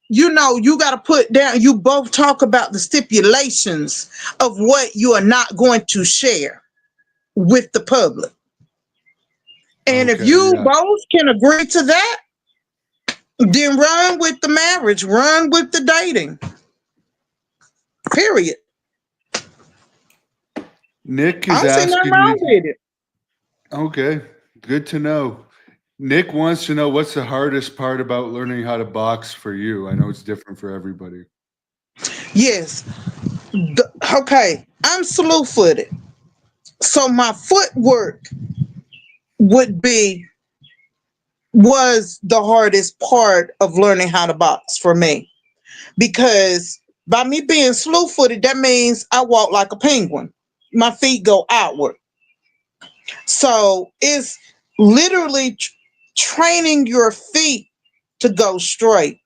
you got to put down, you both talk about the stipulations of what you are not going to share with the public. And if you both can agree to that, then run with the marriage, run with the dating. Period.
Nick is
I don't see nothing wrong with it.
Okay, good to know. Nick wants to know, what's the hardest part about learning how to box for you? I know it's different for everybody.
Yes. Okay, I'm slew-footed. So my footwork was the hardest part of learning how to box for me. Because by me being slew-footed, that means I walk like a penguin. My feet go outward. So it's literally training your feet to go straight,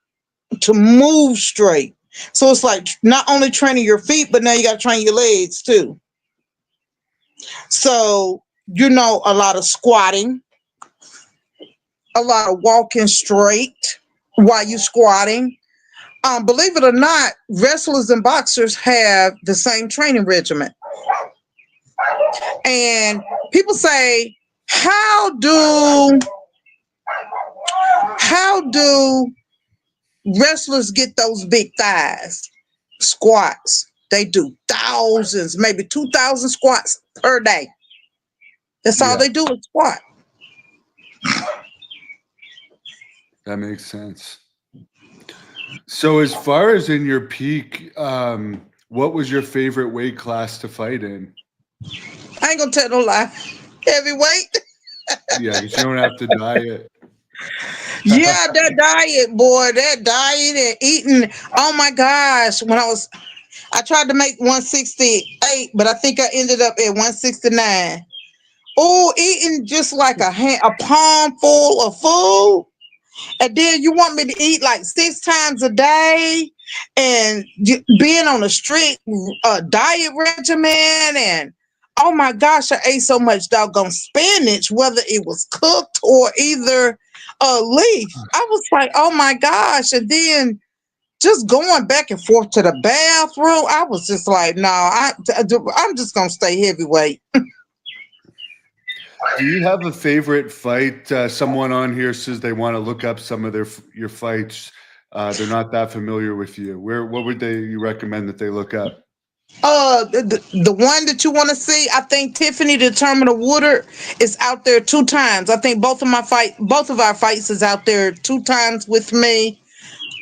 to move straight. So it's like not only training your feet, but now you got to train your legs too. So, a lot of squatting, a lot of walking straight while you're squatting. Believe it or not, wrestlers and boxers have the same training regimen. And people say, how do wrestlers get those big thighs? Squats. They do thousands, maybe 2,000 squats per day. That's all they do is squat.
That makes sense. So as far as in your peak, what was your favorite weight class to fight in?
I ain't gonna tell no lie. Heavyweight.
Yeah, you don't have to diet.
Yeah, that diet, boy, that diet and eating. Oh my gosh. I tried to make 168, but I think I ended up at 169. Oh, eating just like a palm full of food. And then you want me to eat like 6 times a day and being on a strict diet regimen. And oh my gosh, I ate so much doggone spinach, whether it was cooked or either a leaf. I was like, oh my gosh. And then just going back and forth to the bathroom, I was just like, no, I'm just going to stay heavyweight.
Do you have a favorite fight? Someone on here says they want to look up some of your fights. They're not that familiar with you. What would you recommend that they look up?
The one that you want to see, I think Tiffany the Terminal Woodard is out there 2 times. I think both of our fights is out there 2 times with me.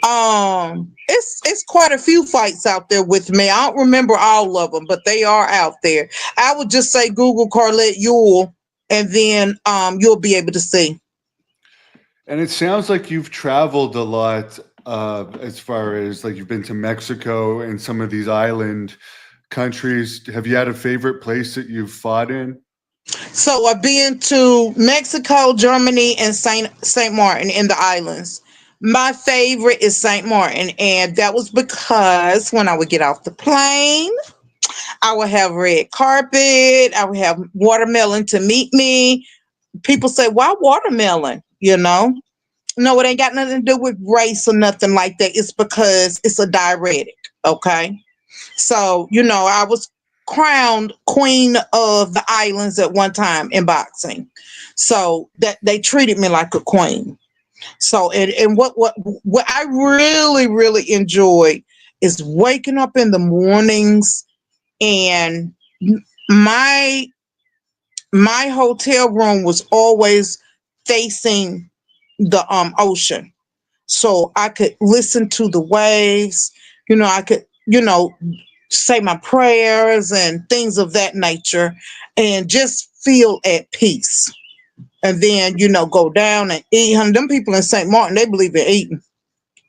It's quite a few fights out there with me. I don't remember all of them, but they are out there. I would just say Google Carlette Ewell, and then you'll be able to see.
And it sounds like you've traveled a lot, as far as like you've been to Mexico and some of these island countries. Have you had a favorite place that you've fought in?
So I've been to Mexico, Germany, and Saint Martin in the islands. My favorite is Saint Martin, and that was because when I would get off the plane, I would have red carpet. I would have watermelon to meet me. People say, why watermelon? No, it ain't got nothing to do with race or nothing like that. It's because it's a diuretic. Okay. So, I was crowned queen of the islands at one time in boxing. So that they treated me like a queen. So, and what I really, really enjoy is waking up in the mornings, and my hotel room was always facing the ocean, so I could listen to the waves. I could say my prayers and things of that nature, and just feel at peace. And then, go down and eat. Honey, them people in St. Martin, they believe in eating.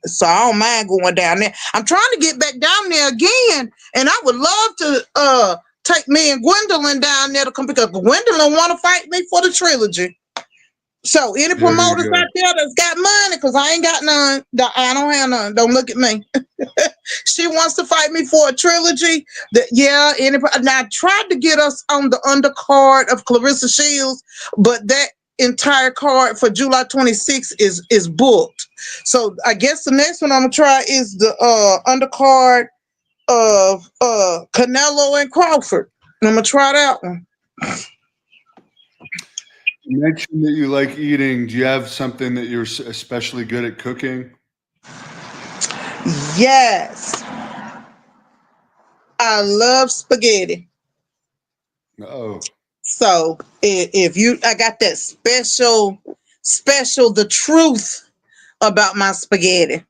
So I don't mind going down there. I'm trying to get back down there again, and I would love to take me and Gwendolyn down there to come, because Gwendolyn want to fight me for the trilogy. So any
There you
promoters
go.
out there that's got money, because I ain't got none. I don't have none. Don't look at me. She wants to fight me for a trilogy. Now I tried to get us on the undercard of Clarissa Shields, but that entire card for July 26th is booked. So I guess the next one I'm gonna try is the undercard of Canelo and Crawford. I'm gonna try that one.
You mentioned that you like eating. Do you have something that you're especially good at cooking?
Yes, I love spaghetti.
Oh,
So I got that special, the truth about my spaghetti.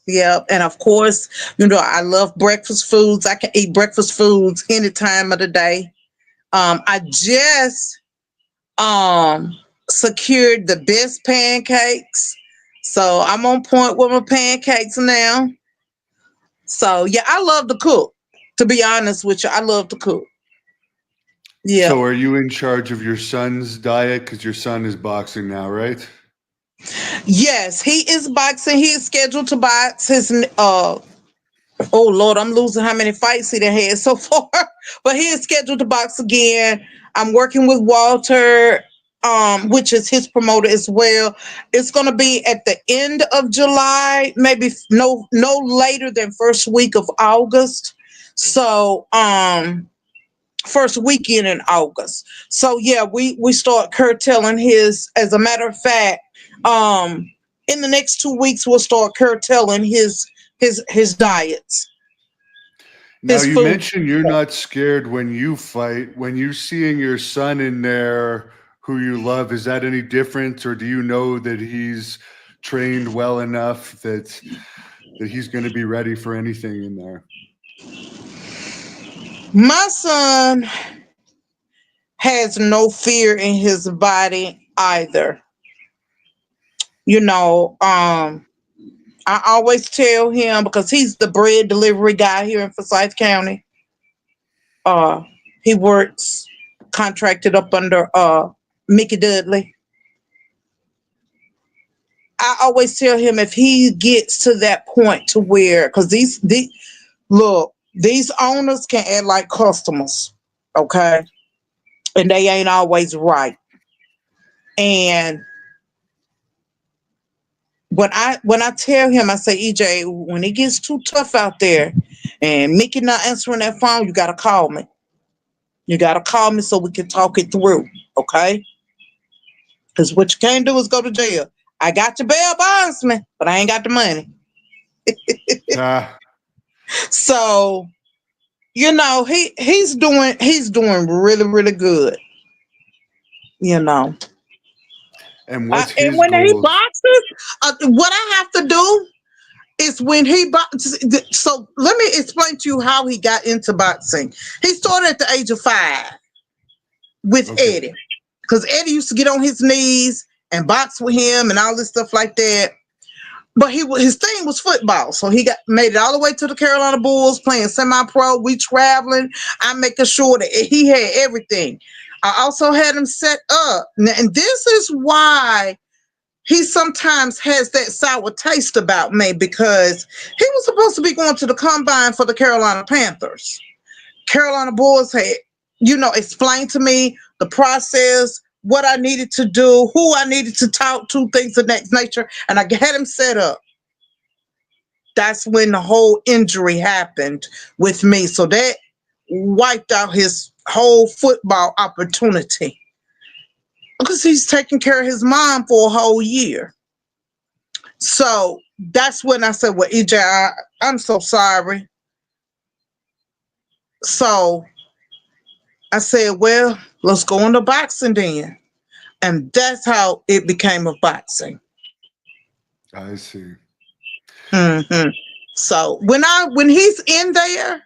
Yep. And of course, I love breakfast foods. I can eat breakfast foods any time of the day. I just secured the best pancakes. So I'm on point with my pancakes now. So yeah, I love to cook. To be honest with you, I love to cook. Yeah.
so are you in charge of your son's diet? Because your son is boxing now, right?
Yes, he is boxing. He is scheduled to box his oh Lord, I'm losing how many fights he done had so far. But he is scheduled to box again. I'm working with Walter, which is his promoter as well. It's gonna be at the end of July, maybe no later than first week of August. So first weekend in August. So yeah, we start curtailing his, as a matter of fact, in the next 2 weeks we'll start curtailing his diets.
Now,
His
you
food.
mentioned you're not scared when you fight. When you seeing your son in there who you love, is that any different, or do you know that he's trained well enough that he's going to be ready for anything in there?
My son has no fear in his body either. I always tell him, because he's the bread delivery guy here in Forsyth County. He works contracted up under Mickey Dudley. I always tell him, if he gets to that point to where, because these owners can act like customers, okay, and they ain't always right. And when I tell him, I say, EJ, when it gets too tough out there and Mickey not answering that phone, you gotta call me. You gotta call me so we can talk it through, okay? Because what you can't do is go to jail. I got your bail bondsman, but I ain't got the money.
Ah,
So, he's doing really, really good.
and what's
And
his
when he
goals?
boxes, what I have to do is when he boxes. So let me explain to you how he got into boxing. He started at the age of 5 with
Okay.
Eddie, because Eddie used to get on his knees and box with him and all this stuff like that. But his thing was football, so he made it all the way to the Carolina Bulls, playing semi-pro. We traveling. I'm making sure that he had everything. I also had him set up, and this is why he sometimes has that sour taste about me, because he was supposed to be going to the combine for the Carolina Panthers. Carolina Bulls had, explained to me the process, what I needed to do, who I needed to talk to, things of that nature, and I had him set up. That's when the whole injury happened with me. So that wiped out his whole football opportunity, because he's taking care of his mom for a whole year. So that's when I said, well, EJ, I'm so sorry. So I said, well, let's go into boxing then. And that's how it became a boxing.
I see.
Mm-hmm. So when he's in there,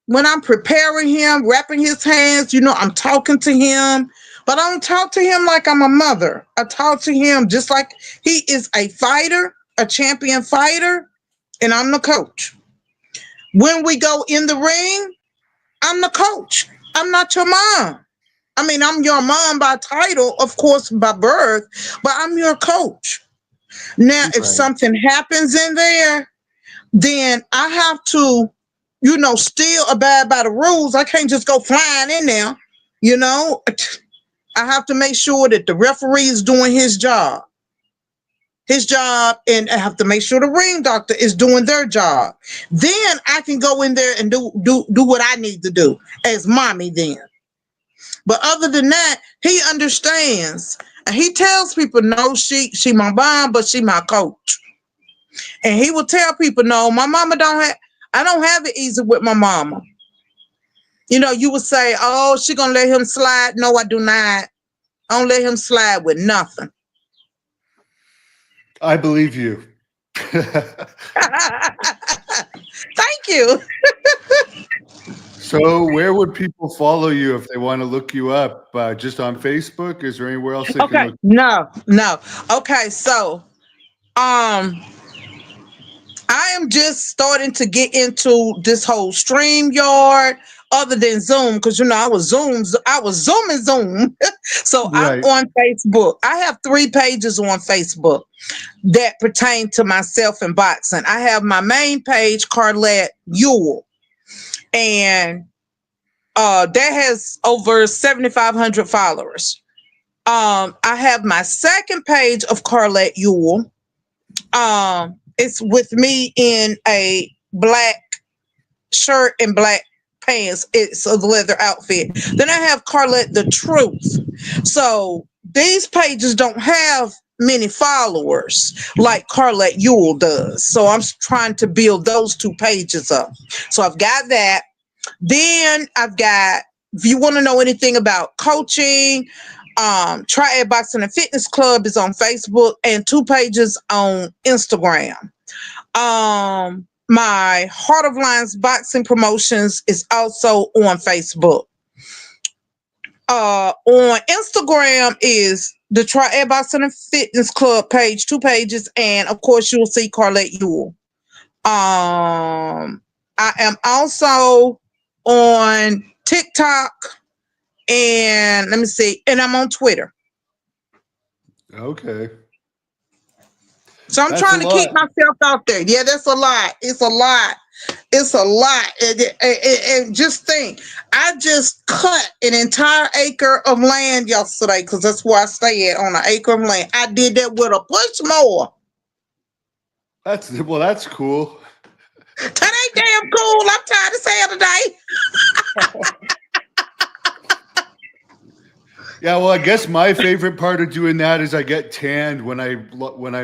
when I'm preparing him, wrapping his hands, I'm talking to him, but I don't talk to him like I'm a mother. I talk to him just like he is a fighter, a champion fighter, and I'm the coach. When we go in the ring, I'm the coach. I'm not your mom. I mean, I'm your mom by title, of course, by birth, but I'm your coach. Now, if
Right.
something happens in there, then I have to, still abide by the rules. I can't just go flying in there. I have to make sure that the referee is doing his job. And I have to make sure the ring doctor is doing their job. Then I can go in there and do what I need to do as mommy then. But other than that, he understands. And he tells people, no, she my mom, but she my coach. And he will tell people, no, my mama I don't have it easy with my mama. You would say, oh, she gonna let him slide. No, I do not. I don't let him slide with nothing.
I believe you.
Thank you.
So where would people follow you if they want to look you up? Just on Facebook? Is there anywhere else they can look?
No. Okay, so I am just starting to get into this whole StreamYard other than Zoom, because I was zooming Zoom. So
Right.
I'm on Facebook. I have 3 pages on Facebook that pertain to myself and boxing. I have my main page, Carlette Ewell, and that has over 7,500 followers. I have my second page of Carlette Ewell. It's with me in a black shirt and black pants. It's a leather outfit. Then I have Carlette the Truth. So these pages don't have many followers like Carlette Ewell does. So I'm trying to build those 2 pages up. So I've got that. Then I've got, if you want to know anything about coaching, Triad Boxing and Fitness Club is on Facebook, and 2 pages on Instagram. My Heart of Lions Boxing Promotions is also on Facebook. On Instagram is the Triad Boxing and Fitness Club page, 2 pages, and of course you'll see Carlette Ewell. I am also on TikTok, and let me see, and I'm on Twitter.
Okay.
So I'm trying to keep myself out there. Yeah, that's a lot. It's a lot. And just think, I just cut an entire acre of land yesterday, because that's where I stay at, on an acre of land. I did that with a push mower.
That's cool.
That ain't damn cool. I'm tired of saying today.
Yeah, well, I guess my favorite part of doing that is I get tanned when I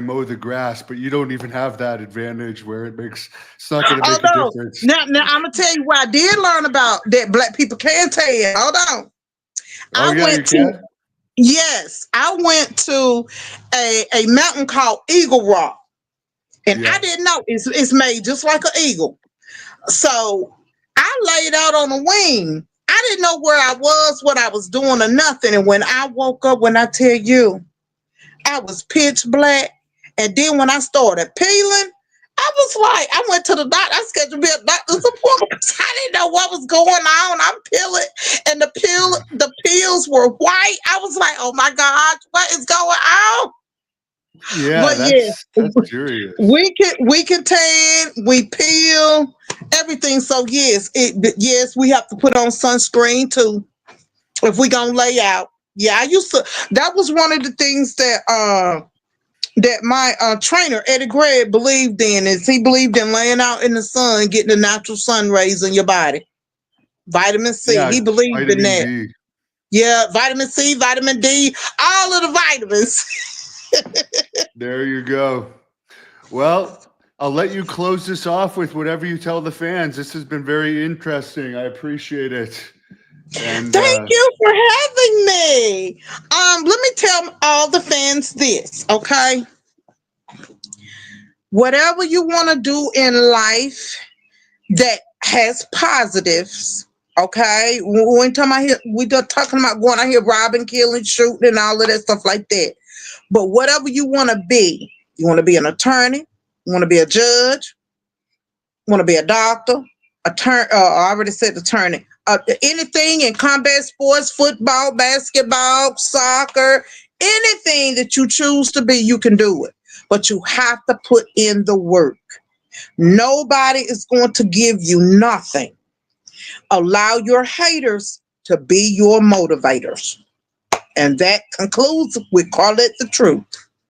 mow the grass, but you don't even have that advantage where it's not going to make a difference.
Now I'm gonna tell you what I did learn about that black people can tan. Hold on. Yes, I went to a mountain called Eagle Rock, and I didn't know it's made just like an eagle. So I laid out on a wing. I didn't know where I was, what I was doing, or nothing. And when I woke up, when I tell you, I was pitch black. And then when I started peeling, I was like, I went to the doctor. I scheduled me a doctor's appointment because I didn't know what was going on. I'm peeling, and the peels were white. I was like, oh my God, what is going on?
Yeah,
but
that's serious.
We can tan, we peel, everything. So yes, we have to put on sunscreen too if we gonna lay out. Yeah, that was one of the things that my trainer Eddie Gregg believed in. Is he believed in laying out in the sun, getting the natural sun rays in your body. Vitamin C, he believed in that. D. Yeah, vitamin C, vitamin D, all of the vitamins.
There you go. Well, I'll let you close this off with whatever you tell the fans. This has been very interesting. I appreciate it. And,
thank you for having me. Let me tell all the fans this, okay? Whatever you want to do in life that has positives, okay? We ain't talking about here, we just talking about going out here robbing, killing, shooting, and all of that stuff like that. But whatever you want to be, you want to be an attorney, you want to be a judge, you want to be a doctor, I already said attorney. Anything in combat sports, football, basketball, soccer, anything that you choose to be, you can do it. But you have to put in the work. Nobody is going to give you nothing. Allow your haters to be your motivators. And that concludes with Carlette the Truth.